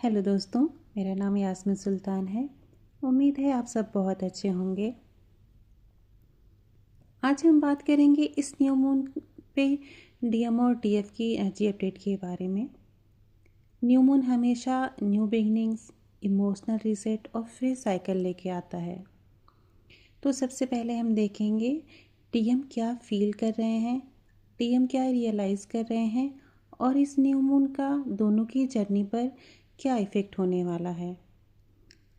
Hello दोस्तों, मेरा नाम यास्मीन सुल्तान है। उम्मीद है आप सब बहुत अच्छे होंगे। आज हम बात करेंगे इस न्यू मून पे डीएम और टीएफ की एनर्जी अपडेट के बारे में। न्यू मून हमेशा न्यू बिगनिंग्स, इमोशनल रीसेट और फिर साइकिल लेके आता है। तो सबसे पहले हम देखेंगे टीएम क्या फील कर रहे हैं, टीएम क्या रियलाइज़ कर रहे हैं और इस न्यू मून का दोनों की जर्नी पर क्या इफ़ेक्ट होने वाला है।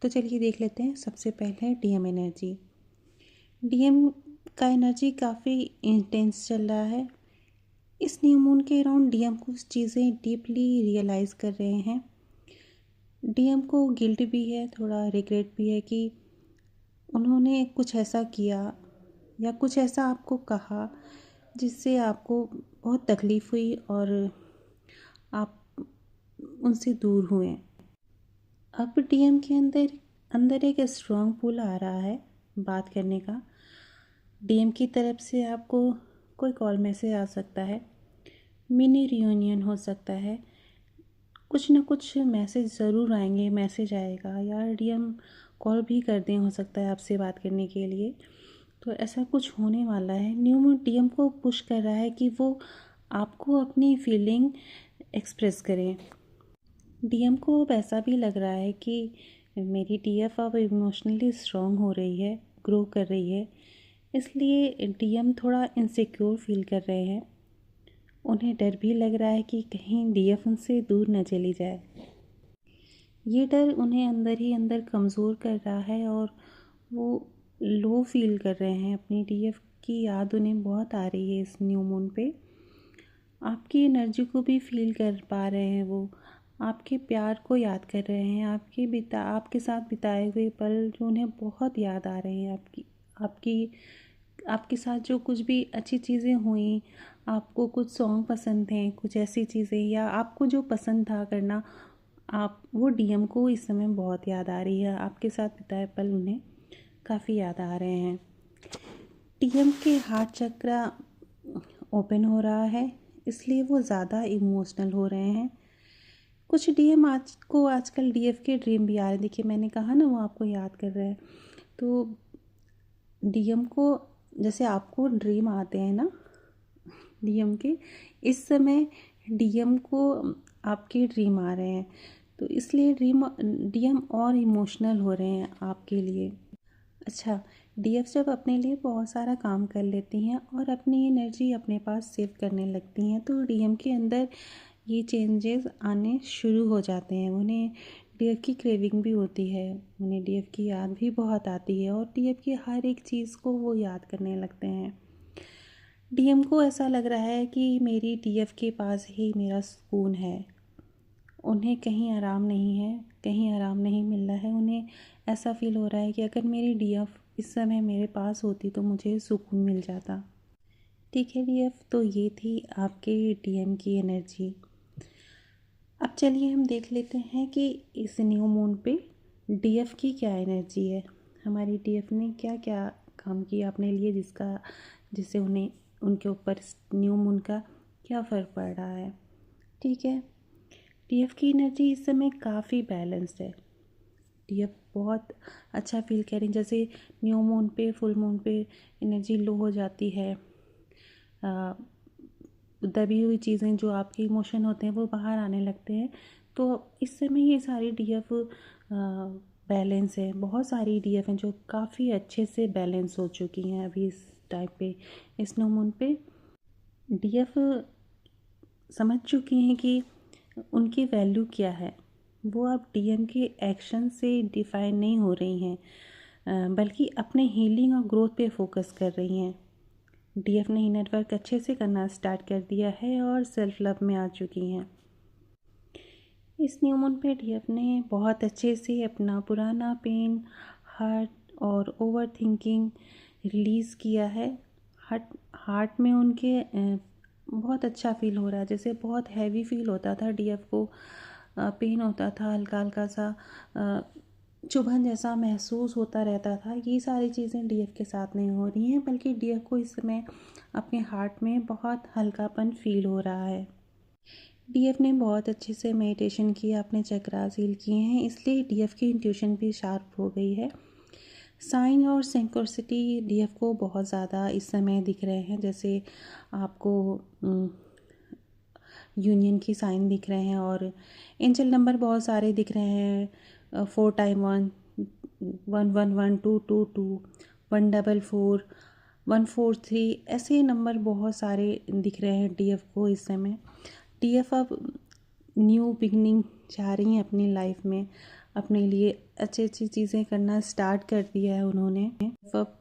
तो चलिए देख लेते हैं। सबसे पहले डीएम एनर्जी। डीएम का एनर्जी काफ़ी इंटेंस चल रहा है। इस न्यू मून के अराउंड डीएम कुछ चीज़ें डीपली रियलाइज़ कर रहे हैं। डीएम को गिल्ट भी है, थोड़ा रिग्रेट भी है कि उन्होंने कुछ ऐसा किया या कुछ ऐसा आपको कहा जिससे आपको बहुत तकलीफ़ हुई और आप उनसे दूर हुए। अब डीएम के अंदर एक स्ट्रॉन्ग पुल आ रहा है बात करने का। डीएम की तरफ से आपको कोई कॉल मैसेज आ सकता है, मिनी रियूनियन हो सकता है, कुछ ना कुछ मैसेज ज़रूर आएंगे, मैसेज आएगा या डीएम कॉल भी कर दें, हो सकता है आपसे बात करने के लिए। तो ऐसा कुछ होने वाला है। न्यू मून डीएम को पुश कर रहा है कि वो आपको अपनी फीलिंग एक्सप्रेस करें। डीएम को अब ऐसा भी लग रहा है कि मेरी टीएफ अब इमोशनली स्ट्रॉन्ग हो रही है, ग्रो कर रही है, इसलिए डीएम थोड़ा इनसिक्योर फील कर रहे हैं। उन्हें डर भी लग रहा है कि कहीं डीएफ उनसे दूर न चली जाए। ये डर उन्हें अंदर ही अंदर कमज़ोर कर रहा है और वो लो फील कर रहे हैं। अपनी डीएफ की याद उन्हें बहुत आ रही है इस न्यू मून पे। आपकी एनर्जी को भी फील कर पा रहे हैं वो, आपके प्यार को याद कर रहे हैं, आपके साथ बिताए हुए पल जो उन्हें बहुत याद आ रहे हैं। आपके साथ जो कुछ भी अच्छी चीज़ें हुई, आपको कुछ सॉन्ग पसंद थे, कुछ ऐसी चीज़ें या आपको जो पसंद था करना, आप वो डीएम को इस समय बहुत याद आ रही है। आपके साथ बिताए पल उन्हें काफ़ी याद आ रहे हैं। डीएम के हार्ट चक्र ओपन हो रहा है, इसलिए वो ज़्यादा इमोशनल हो रहे हैं। कुछ डीएम आजकल डीएफ के ड्रीम भी आ रहे हैं। देखिए, मैंने कहा ना वो आपको याद कर रहे हैं। तो डीएम को जैसे आपको ड्रीम आते हैं ना डीएम के, इस समय डीएम को आपके ड्रीम आ रहे हैं। तो इसलिए डीएम और इमोशनल हो रहे हैं आपके लिए। अच्छा, डीएफ जब अपने लिए बहुत सारा काम कर लेती हैं और अपनी एनर्जी अपने पास सेव करने लगती हैं, तो डीएम के अंदर ये चेंजेस आने शुरू हो जाते हैं। उन्हें डीएफ की क्रेविंग भी होती है, उन्हें डीएफ की याद भी बहुत आती है और डीएफ की हर एक चीज़ को वो याद करने लगते हैं। डीएम को ऐसा लग रहा है कि मेरी डीएफ के पास ही मेरा सुकून है। उन्हें कहीं आराम नहीं है, कहीं आराम नहीं मिल रहा है। उन्हें ऐसा फील हो रहा है कि अगर मेरी डीएफ इस समय मेरे पास होती तो मुझे सुकून मिल जाता। ठीक है डीएफ, तो ये थी आपके डीएम की एनर्जी। अब चलिए हम देख लेते हैं कि इस न्यू मून पे डीएफ की क्या एनर्जी है। हमारी डीएफ ने क्या क्या काम किया अपने लिए जिससे उन्हें उनके ऊपर न्यू मून का क्या फ़र्क पड़ रहा है। ठीक है, डीएफ की एनर्जी इस समय काफ़ी बैलेंस्ड है। डीएफ बहुत अच्छा फील कर रही है। जैसे न्यू मून पे, फुल मून पे एनर्जी लो हो जाती है, दबी हुई चीज़ें जो आपके इमोशन होते हैं वो बाहर आने लगते हैं। तो इस समय ये सारी डीएफ बैलेंस है। बहुत सारी डीएफ हैं जो काफ़ी अच्छे से बैलेंस हो चुकी हैं अभी इस टाइम पे। इस न्यू मून पे डीएफ समझ चुकी हैं कि उनकी वैल्यू क्या है। वो अब डीएम के एक्शन से डिफाइन नहीं हो रही हैं, बल्कि अपने हीलिंग और ग्रोथ पे फोकस कर रही हैं। डीएफ ने इनर वर्क अच्छे से करना स्टार्ट कर दिया है और सेल्फ लव में आ चुकी हैं। इस न्यू मून पे डीएफ ने बहुत अच्छे से अपना पुराना पेन, हर्ट और ओवर थिंकिंग रिलीज़ किया है। हार्ट में उनके बहुत अच्छा फील हो रहा है। जैसे बहुत हैवी फील होता था डीएफ को, पेन होता था, हल्का हल्का सा चुभन जैसा महसूस होता रहता था। ये सारी चीज़ें डीएफ के साथ नहीं हो रही हैं, बल्कि डीएफ को इस समय अपने हार्ट में बहुत हल्कापन फील हो रहा है। डीएफ ने बहुत अच्छे से मेडिटेशन किया, अपने चक्रास हील किए हैं, इसलिए डीएफ की इंट्यूशन भी शार्प हो गई है। साइन और सिंक्रोसिटी डीएफ को बहुत ज़्यादा इस समय दिख रहे हैं, जैसे आपको यूनियन की साइन दिख रहे हैं और एंजल नंबर बहुत सारे दिख रहे हैं, 4 टाइम 1, 111 222, 144, 143, ऐसे नंबर बहुत सारे दिख रहे हैं डीएफ को इस समय। डीएफ अब न्यू बिगनिंग चाह रही हैं अपनी लाइफ में, अपने लिए अच्छी अच्छी चीज़ें करना स्टार्ट कर दिया है उन्होंने। अब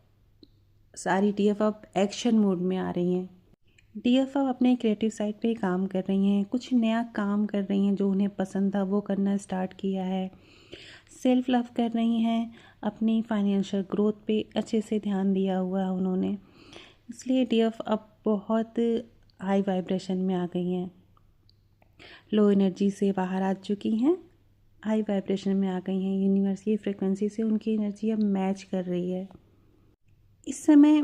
सारी डीएफ अब एक्शन मोड में आ रही हैं। डीएफ अब अपने क्रिएटिव साइड पे काम कर रही हैं, कुछ नया काम कर रही हैं, जो उन्हें पसंद था वो करना स्टार्ट किया है। सेल्फ लव कर रही हैं, अपनी फाइनेंशियल ग्रोथ पे अच्छे से ध्यान दिया हुआ है उन्होंने, इसलिए डीएफ अब बहुत हाई वाइब्रेशन में आ गई हैं। लो एनर्जी से बाहर आ चुकी हैं, हाई वाइब्रेशन में आ गई हैं। यूनिवर्स की फ्रिक्वेंसी से उनकी एनर्जी अब मैच कर रही है इस समय।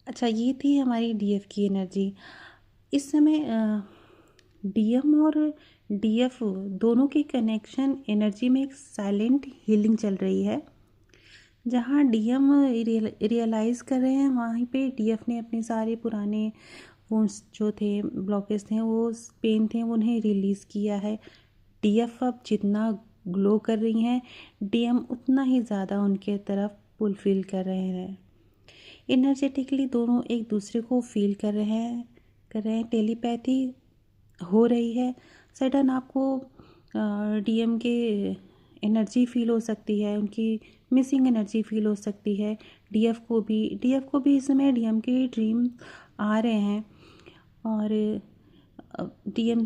अच्छा, ये थी हमारी डीएफ की एनर्जी। इस समय डीएम और डीएफ दोनों के कनेक्शन एनर्जी में एक साइलेंट हीलिंग चल रही है। जहाँ डीएम रियलाइज़ कर रहे हैं, वहीं पे डीएफ ने अपने सारे पुराने वुंड्स जो थे, ब्लॉकेज थे, वो पेन थे, उन्हें रिलीज़ किया है। डीएफ अब जितना ग्लो कर रही हैं, डीएम उतना ही ज़्यादा उनके तरफ फुलफिल कर रहे हैं। एनर्जेटिकली दोनों एक दूसरे को फील कर रहे हैं, टेलीपैथी हो रही है। सडन आपको डीएम के एनर्जी फील हो सकती है, उनकी मिसिंग एनर्जी फील हो सकती है। डीएफ को भी इस समय डीएम के ड्रीम आ रहे हैं और डीएम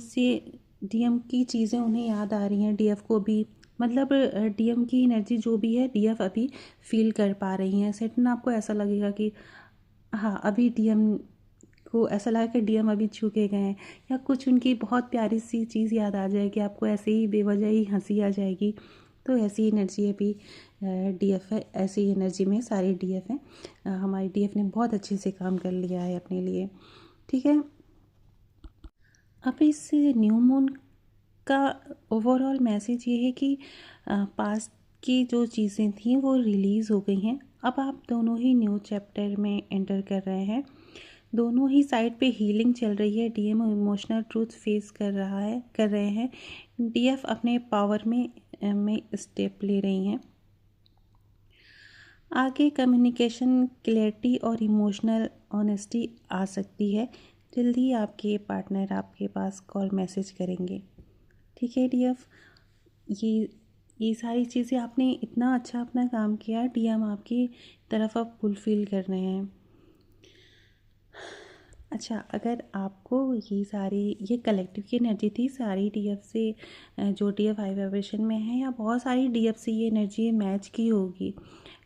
की चीज़ें उन्हें याद आ रही हैं। डीएफ को भी, मतलब डीएम की एनर्जी जो भी है डीएफ अभी फील कर पा रही हैं। सडन आपको ऐसा लगेगा कि हाँ, अभी डीएम को ऐसा लगा कि डीएम अभी छूके गए हैं, या कुछ उनकी बहुत प्यारी सी चीज़ याद आ जाएगी, आपको ऐसे ही बेवजह ही हंसी आ जाएगी। तो ऐसी एनर्जी अभी डीएफ है, ऐसी एनर्जी में सारी डीएफ हैं। हमारी डीएफ ने बहुत अच्छे से काम कर लिया है अपने लिए, ठीक है। अब इस न्यू मून का ओवरऑल मैसेज ये है कि पास्ट की जो चीज़ें थी वो रिलीज़ हो गई हैं। अब आप दोनों ही न्यू चैप्टर में एंटर कर रहे हैं। दोनों ही साइड पे हीलिंग चल रही है। डीएम इमोशनल ट्रूथ फेस कर रहे हैं। डीएफ अपने पावर में स्टेप ले रही हैं। आगे कम्युनिकेशन, क्लैरिटी और इमोशनल ऑनेस्टी आ सकती है। जल्दी आपके पार्टनर आपके पास कॉल मैसेज करेंगे, ठीक है डीएफ। ये सारी चीज़ें आपने इतना अच्छा अपना काम किया, डीएम आपकी तरफ अब फुलफिल कर रहे हैं। अच्छा, अगर आपको ये कलेक्टिव की एनर्जी थी सारी डीएफ से, जो डीएफ हाई वाइब्रेशन में है, या बहुत सारी डीएफ से ये एनर्जी मैच की होगी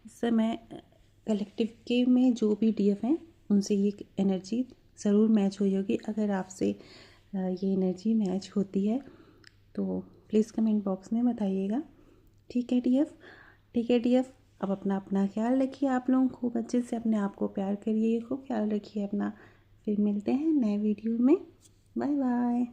इस समय, कलेक्टिव के में जो भी डीएफ हैं उनसे ये एनर्जी ज़रूर मैच हुई होगी। अगर आपसे ये एनर्जी मैच होती है तो प्लीज़ कमेंट बॉक्स में बताइएगा, ठीक है डीएफ। ठीक है डीएफ, अब अपना अपना ख्याल रखिए। आप लोग खूब अच्छे से अपने आप को प्यार करिए, खूब ख्याल रखिए अपना। फिर मिलते हैं नए वीडियो में। Bye bye.